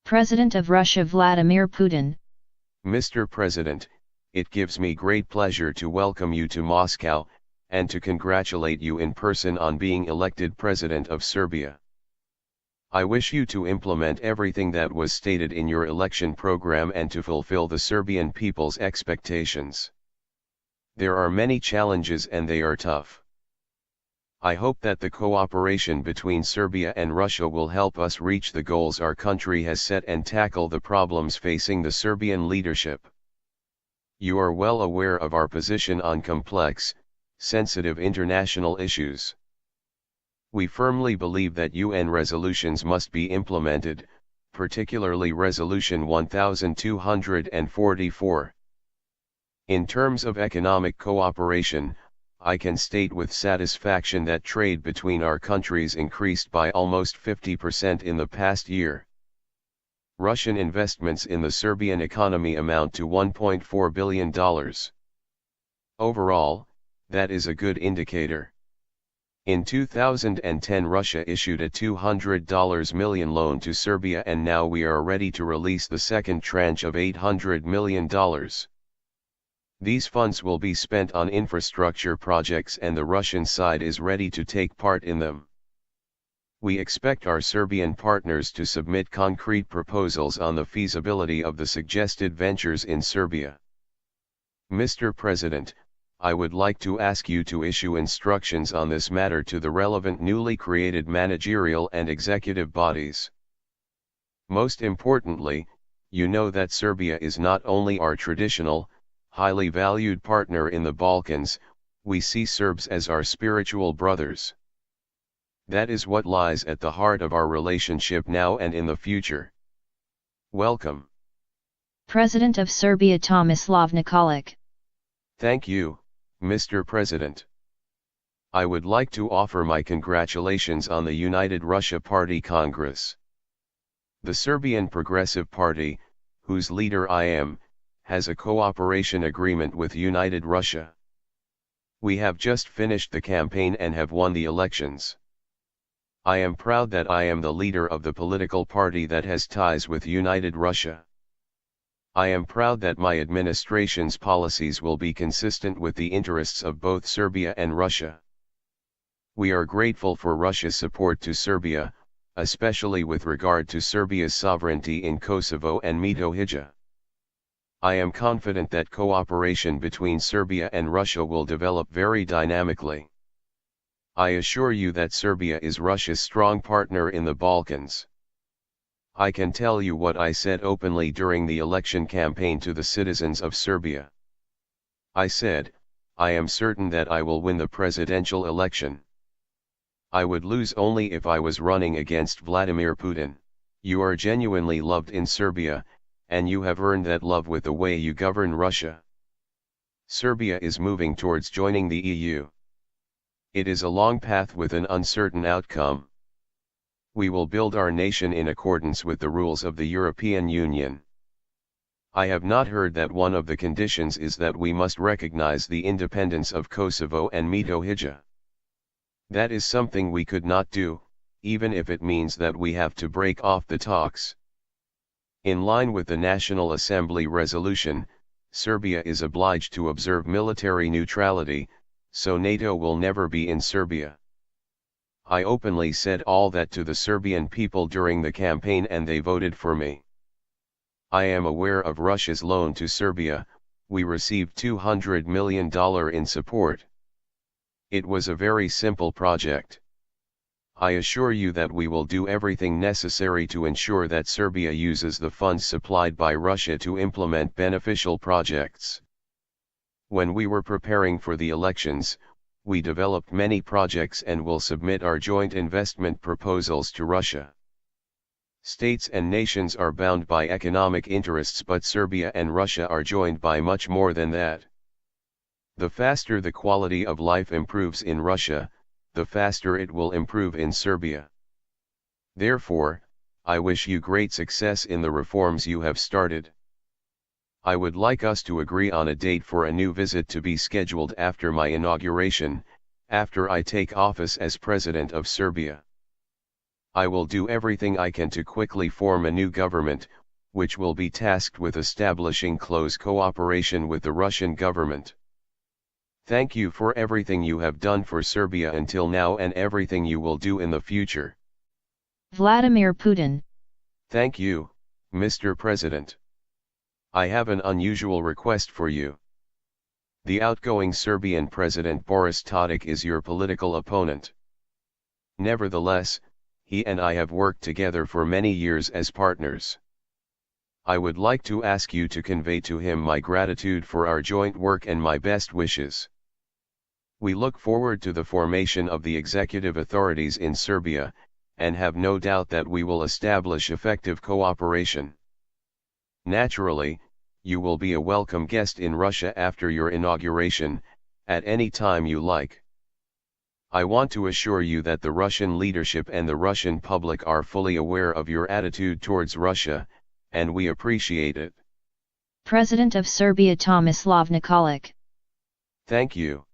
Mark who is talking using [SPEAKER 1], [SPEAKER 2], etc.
[SPEAKER 1] President of Russia Vladimir Putin.
[SPEAKER 2] Mr. President, it gives me great pleasure to welcome you to Moscow, and to congratulate you in person on being elected President of Serbia. I wish you to implement everything that was stated in your election program and to fulfill the Serbian people's expectations. There are many challenges and they are tough. I hope that the cooperation between Serbia and Russia will help us reach the goals our country has set and tackle the problems facing the Serbian leadership. You are well aware of our position on complex, sensitive international issues. We firmly believe that UN resolutions must be implemented, particularly Resolution 1244. In terms of economic cooperation, I can state with satisfaction that trade between our countries increased by almost 50% in the past year. Russian investments in the Serbian economy amount to $1.4 billion. Overall, that is a good indicator. In 2010 Russia issued a $200 million loan to Serbia, and now we are ready to release the second tranche of $800 million. These funds will be spent on infrastructure projects and the Russian side is ready to take part in them. We expect our Serbian partners to submit concrete proposals on the feasibility of the suggested ventures in Serbia. Mr. President, I would like to ask you to issue instructions on this matter to the relevant newly created managerial and executive bodies. Most importantly, you know that Serbia is not only our traditional, highly valued partner in the Balkans, we see Serbs as our spiritual brothers. That is what lies at the heart of our relationship now and in the future. Welcome.
[SPEAKER 1] President of Serbia Tomislav Nikolic.
[SPEAKER 2] Thank you, Mr. President. I would like to offer my congratulations on the United Russia Party Congress. The Serbian Progressive Party, whose leader I am, has a cooperation agreement with United Russia. We have just finished the campaign and have won the elections. I am proud that I am the leader of the political party that has ties with United Russia. I am proud that my administration's policies will be consistent with the interests of both Serbia and Russia. We are grateful for Russia's support to Serbia, especially with regard to Serbia's sovereignty in Kosovo and Metohija. I am confident that cooperation between Serbia and Russia will develop very dynamically. I assure you that Serbia is Russia's strong partner in the Balkans. I can tell you what I said openly during the election campaign to the citizens of Serbia. I said, I am certain that I will win the presidential election. I would lose only if I was running against Vladimir Putin. You are genuinely loved in Serbia, and you have earned that love with the way you govern Russia. Serbia is moving towards joining the EU. It is a long path with an uncertain outcome. We will build our nation in accordance with the rules of the European Union. I have not heard that one of the conditions is that we must recognize the independence of Kosovo and Metohija. That is something we could not do, even if it means that we have to break off the talks. In line with the National Assembly resolution, Serbia is obliged to observe military neutrality, so NATO will never be in Serbia. I openly said all that to the Serbian people during the campaign and they voted for me. I am aware of Russia's loan to Serbia. We received $200 million in support. It was a very simple project. I assure you that we will do everything necessary to ensure that Serbia uses the funds supplied by Russia to implement beneficial projects. When we were preparing for the elections, we developed many projects and will submit our joint investment proposals to Russia. States and nations are bound by economic interests, but Serbia and Russia are joined by much more than that. The faster the quality of life improves in Russia, the faster it will improve in Serbia. Therefore, I wish you great success in the reforms you have started. I would like us to agree on a date for a new visit to be scheduled after my inauguration, after I take office as President of Serbia. I will do everything I can to quickly form a new government, which will be tasked with establishing close cooperation with the Russian government. Thank you for everything you have done for Serbia until now and everything you will do in the future.
[SPEAKER 1] Vladimir Putin.
[SPEAKER 2] Thank you, Mr. President. I have an unusual request for you. The outgoing Serbian President Boris Tadic is your political opponent. Nevertheless, he and I have worked together for many years as partners. I would like to ask you to convey to him my gratitude for our joint work and my best wishes. We look forward to the formation of the executive authorities in Serbia, and have no doubt that we will establish effective cooperation. Naturally, you will be a welcome guest in Russia after your inauguration, at any time you like. I want to assure you that the Russian leadership and the Russian public are fully aware of your attitude towards Russia, and we appreciate it.
[SPEAKER 1] President of Serbia Tomislav Nikolic.
[SPEAKER 2] Thank you.